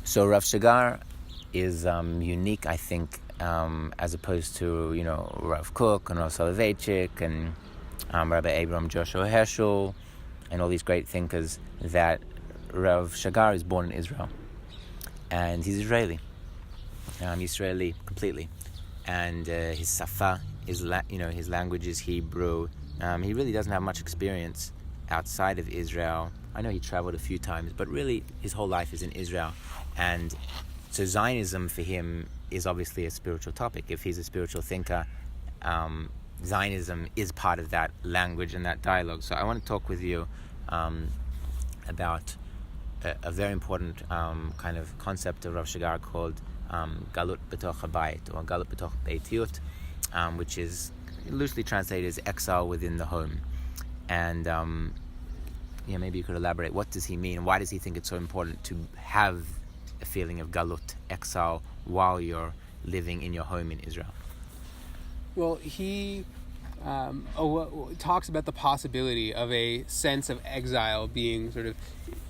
So Rav Shagar is unique, I think, as opposed to, Rav Kook and Rav Soloveitchik and Rabbi Abram Joshua Heschel and all these great thinkers, that Rav Shagar is born in Israel. And he's Israeli. Israeli completely. And his safa, his language is Hebrew. He really doesn't have much experience outside of Israel. I know he traveled a few times, but really his whole life is in Israel. And so Zionism for him is obviously a spiritual topic. If he's a spiritual thinker, Zionism is part of that language and that dialogue. So I want to talk with you about a very important kind of concept of Rav Shagar called Galut B'toch Habayit, or Galut B'toch Beitiyut, which is loosely translated as exile within the home. And maybe you could elaborate. What does he mean? Why does he think it's so important to have a feeling of galut, exile, while you're living in your home in Israel? Well, he talks about the possibility of a sense of exile being sort of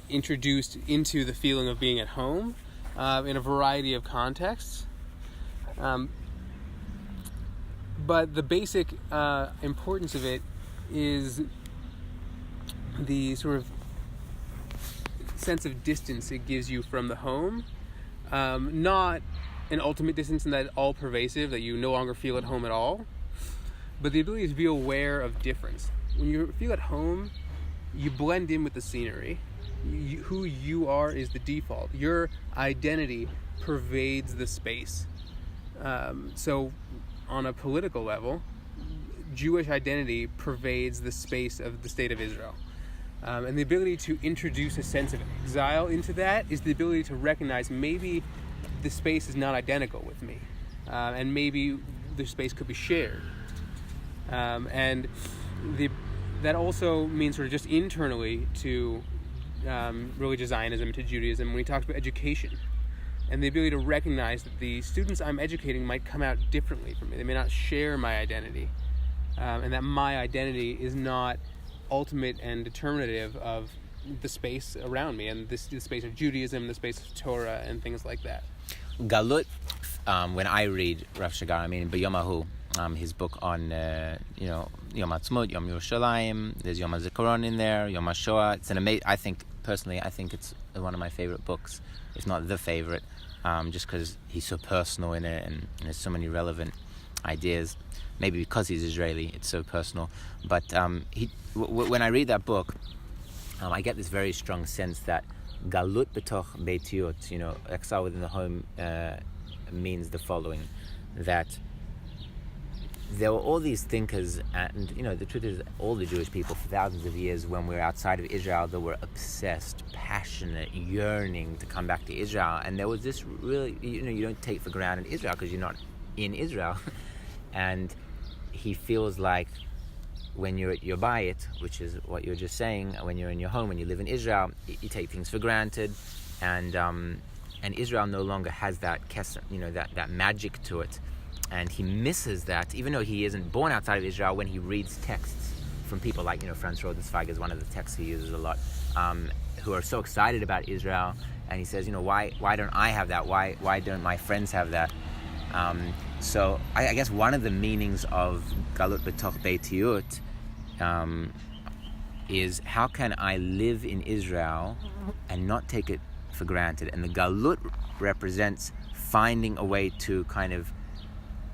introduced into the feeling of being at home in a variety of contexts. But the basic importance of it is the sort of sense of distance it gives you from the home, not an ultimate distance and that all pervasive, that you no longer feel at home at all, but the ability to be aware of difference. When you feel at home, you blend in with the scenery. Who you are is the default. Your identity pervades the space. So on a political level, Jewish identity pervades the space of the state of Israel. And the ability to introduce a sense of exile into that is the ability to recognize maybe the space is not identical with me, and maybe the space could be shared. And that also means sort of just internally to religious Zionism, to Judaism, when he talks about education and the ability to recognize that the students I'm educating might come out differently from me. They may not share my identity, and that my identity is not ultimate and determinative of the space around me, and the space of Judaism, the space of Torah, and things like that. Galut, when I read Rav Shagar, B'Yomahu, his book on, Yom Ha'atzmaut, Yom Yerushalayim, there's Yom HaZikaron in there, Yom HaShoah. It's an amazing, I think it's one of my favorite books, if not the favorite, just because he's so personal in it, and there's so many relevant ideas. Maybe because he's Israeli, it's so personal. But when I read that book, I get this very strong sense that Galut B'toch Beitiyut, exile within the home, means the following: that there were all these thinkers, and the truth is, all the Jewish people for thousands of years, when we were outside of Israel, they were obsessed, passionate, yearning to come back to Israel. And there was this really, you don't take for granted Israel because you're not in Israel. And he feels like when you're at your bayit, which is what you were just saying, when you're in your home, when you live in Israel, you take things for granted, and Israel no longer has that kesser, that magic to it, and he misses that, even though he isn't born outside of Israel. When he reads texts from people like Franz Rosenzweig is one of the texts he uses a lot, who are so excited about Israel, and he says, why don't I have that? Why don't my friends have that? So I guess one of the meanings of Galut B'toch Beitiyut is, how can I live in Israel and not take it for granted? And the Galut represents finding a way to kind of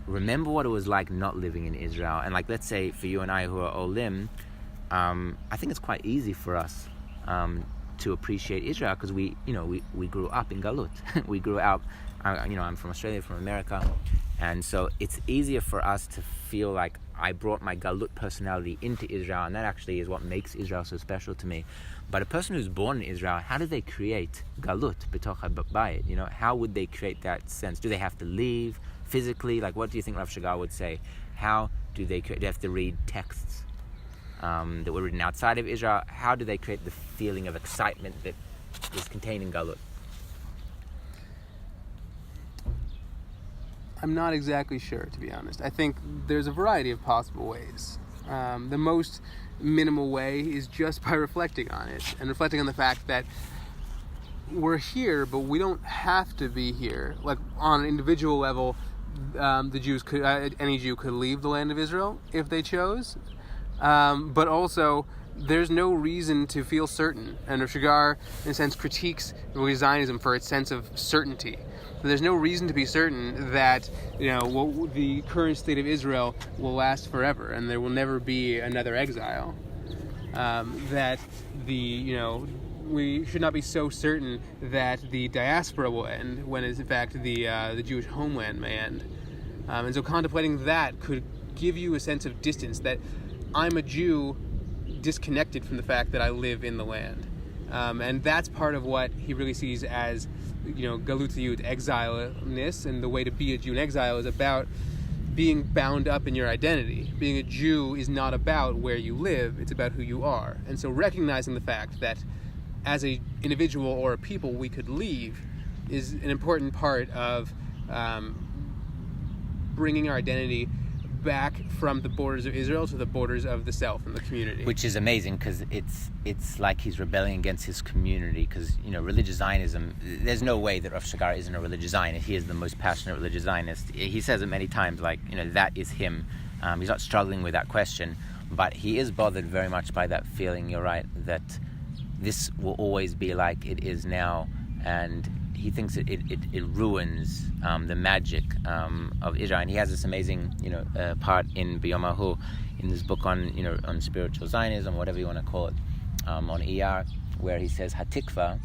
remember what it was like not living in Israel. And like, let's say for you and I who are Olim, I think it's quite easy for us to appreciate Israel because we grew up in Galut. We grew up, I'm from Australia, from America. And so it's easier for us to feel like I brought my Galut personality into Israel, and that actually is what makes Israel so special to me. But a person who's born in Israel, how do they create Galut B'toch Habayit? How would they create that sense? Do they have to leave physically? Like, what do you think Rav Shagar would say? How do they create? Do they have to read texts that were written outside of Israel? How do they create the feeling of excitement that is contained in Galut? I'm not exactly sure, to be honest. I think there's a variety of possible ways. The most minimal way is just by reflecting on it, and reflecting on the fact that we're here, but we don't have to be here. Like on an individual level, the Jews could, any Jew could leave the land of Israel if they chose. But also, there's no reason to feel certain. And Rav Shagar, in a sense, critiques Zionism for its sense of certainty. There's no reason to be certain that the current state of Israel will last forever, and there will never be another exile. That we should not be so certain that the diaspora will end when, in fact, the Jewish homeland may end. And so contemplating that could give you a sense of distance, that I'm a Jew disconnected from the fact that I live in the land. And that's part of what he really sees as, galutiyut, exile-ness, and the way to be a Jew in exile is about being bound up in your identity. Being a Jew is not about where you live, it's about who you are. And so recognizing the fact that as an individual or a people we could leave is an important part of bringing our identity back from the borders of Israel to the borders of the self and the community. Which is amazing, because it's like he's rebelling against his community, because religious Zionism, there's no way that Rav Shagar isn't a religious Zionist. He is the most passionate religious Zionist. He says it many times, that is him. He's not struggling with that question, but he is bothered very much by that feeling, you're right, that this will always be like it is now, and he thinks it ruins the magic of Israel. And he has this amazing part in B'Yomahu, in this book on spiritual Zionism, whatever you want to call it, on ER, where he says Hatikva,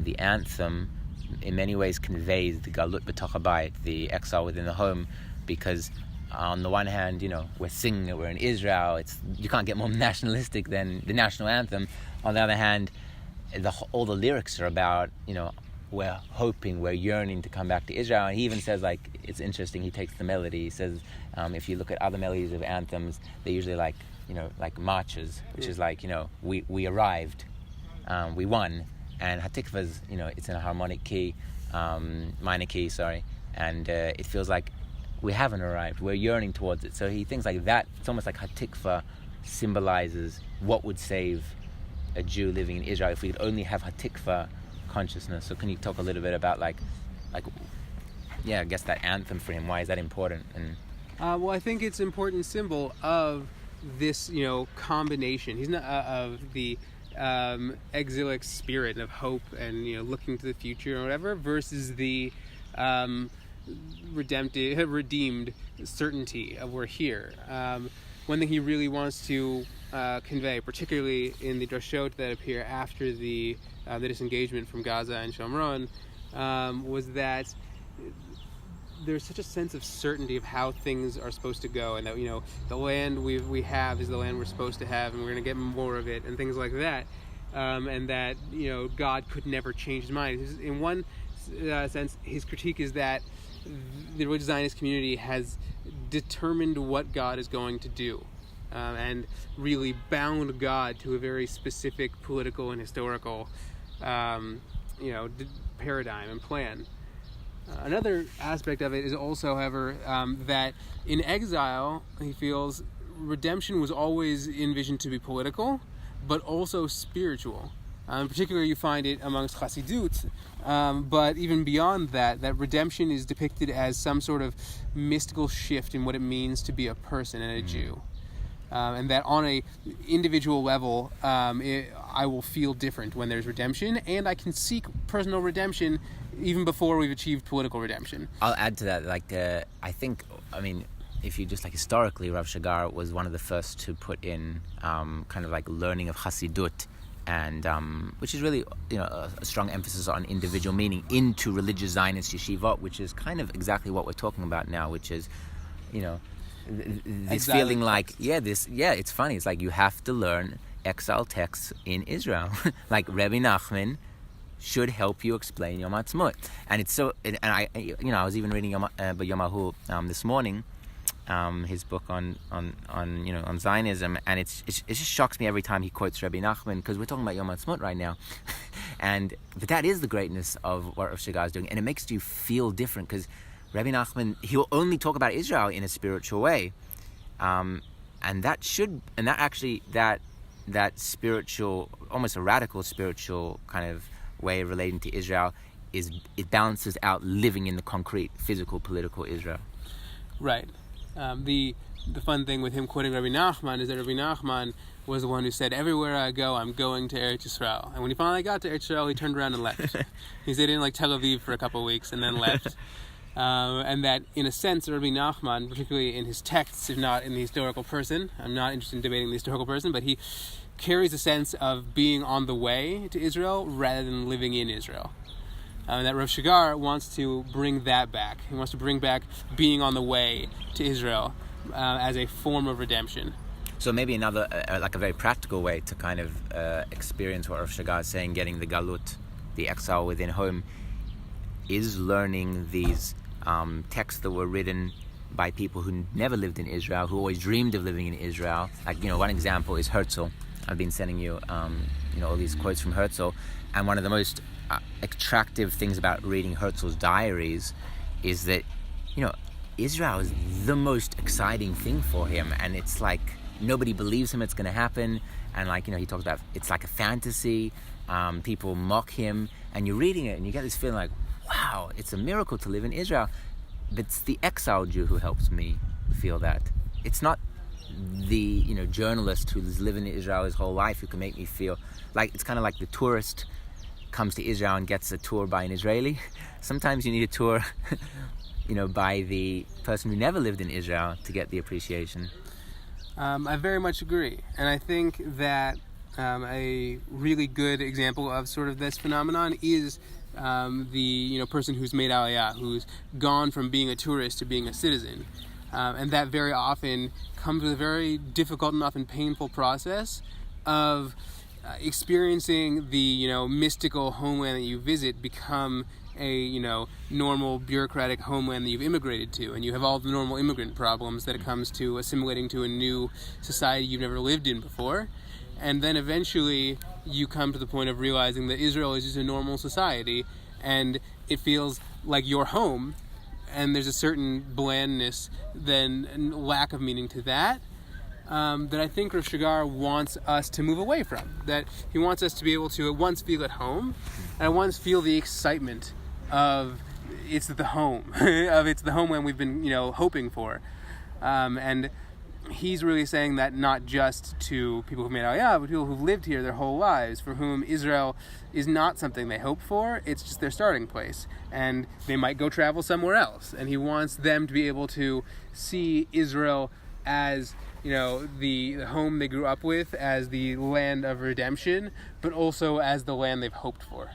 the anthem, in many ways conveys the galut b'toch habayit, the exile within the home, because on the one hand, we're singing it, we're in Israel, you can't get more nationalistic than the national anthem. On the other hand, all the lyrics are about, we're hoping, we're yearning to come back to Israel. And he even says, it's interesting, he takes the melody, he says, if you look at other melodies of anthems, they're usually like marches, which is we arrived, we won. And Hatikva's, it's in a harmonic key, minor key, sorry, and it feels like we haven't arrived, we're yearning towards it. So he thinks like that, it's almost like Hatikva symbolizes what would save a Jew living in Israel if we could only have Hatikva consciousness. So can you talk a little bit about I guess that anthem for him, why is that important? And well, I think it's an important symbol of this combination. He's not of the exilic spirit of hope and looking to the future or whatever, versus the redeemed certainty of we're here. One thing he really wants to convey, particularly in the drashot that appear after the disengagement from Gaza and Shomron, was that there's such a sense of certainty of how things are supposed to go, and that the land we have is the land we're supposed to have, and we're going to get more of it, and things like that, and that God could never change his mind. In one sense, his critique is that the religious Zionist community has determined what God is going to do, and really bound God to a very specific political and historical paradigm and plan. Another aspect of it is also, however, that in exile, he feels redemption was always envisioned to be political, but also spiritual. In particular, you find it amongst Chassidut, but even beyond that redemption is depicted as some sort of mystical shift in what it means to be a person and a Jew. And that on a individual level, I will feel different when there's redemption, and I can seek personal redemption even before we've achieved political redemption. I'll add to that, if you just historically, Rav Shagar was one of the first to put in learning of Hasidut, and which is really a strong emphasis on individual meaning into religious Zionist yeshivot, which is kind of exactly what we're talking about now, which is this feeling it's funny, it's like you have to learn exile texts in Israel. Like Rabbi Nachman should help you explain Yom Ha'atzmaut, and it's so. And I was even reading Yomahu this morning, his book on Zionism, and it just shocks me every time he quotes Rabbi Nachman, because we're talking about Yom Ha'atzmaut right now, but that is the greatness of what Rav Shagar is doing, and it makes you feel different, because Rabbi Nachman, he'll only talk about Israel in a spiritual way, and that spiritual, almost a radical spiritual kind of way of relating to Israel it balances out living in the concrete, physical, political Israel. Right. The fun thing with him quoting Rabbi Nachman is that Rabbi Nachman was the one who said, everywhere I go, I'm going to Eretz Yisrael. And when he finally got to Eretz Yisrael, he turned around and left. He stayed in like Tel Aviv for a couple of weeks and then left. And that, in a sense, Rabbi Nachman, particularly in his texts, if not in the historical person, I'm not interested in debating the historical person, but he carries a sense of being on the way to Israel rather than living in Israel. And that Rav Shagar wants to bring that back. He wants to bring back being on the way to Israel as a form of redemption. So maybe another, like a very practical way to kind of experience what Rav Shagar is saying, getting the galut, the exile within home, is learning these texts that were written by people who never lived in Israel, who always dreamed of living in Israel. Like, one example is Herzl. I've been sending you, all these quotes from Herzl, and one of the most attractive things about reading Herzl's diaries is that, Israel is the most exciting thing for him, and it's like nobody believes him it's going to happen, and he talks about it's like a fantasy. People mock him, and you're reading it and you get this feeling like, wow, it's a miracle to live in Israel. But it's the exiled Jew who helps me feel that. It's not the journalist who's living in Israel his whole life who can make me feel like it's kind of like the tourist comes to Israel and gets a tour by an Israeli. Sometimes you need a tour by the person who never lived in Israel to get the appreciation. I very much agree, and I think that a really good example of sort of this phenomenon is the person who's made Aliyah, who's gone from being a tourist to being a citizen, and that very often comes with a very difficult and often painful process of experiencing the mystical homeland that you visit become a normal bureaucratic homeland that you've immigrated to, and you have all the normal immigrant problems that it comes to assimilating to a new society you've never lived in before. And then eventually you come to the point of realizing that Israel is just a normal society and it feels like your home, and there's a certain blandness and lack of meaning to that that I think Rav Shagar wants us to move away from. That he wants us to be able to at once feel at home and at once feel the excitement of it's the home, of it's the homeland we've been hoping for. And he's really saying that not just to people who've made Aliyah, but people who've lived here their whole lives, for whom Israel is not something they hope for, it's just their starting place. And they might go travel somewhere else. And he wants them to be able to see Israel as, the home they grew up with, as the land of redemption, but also as the land they've hoped for.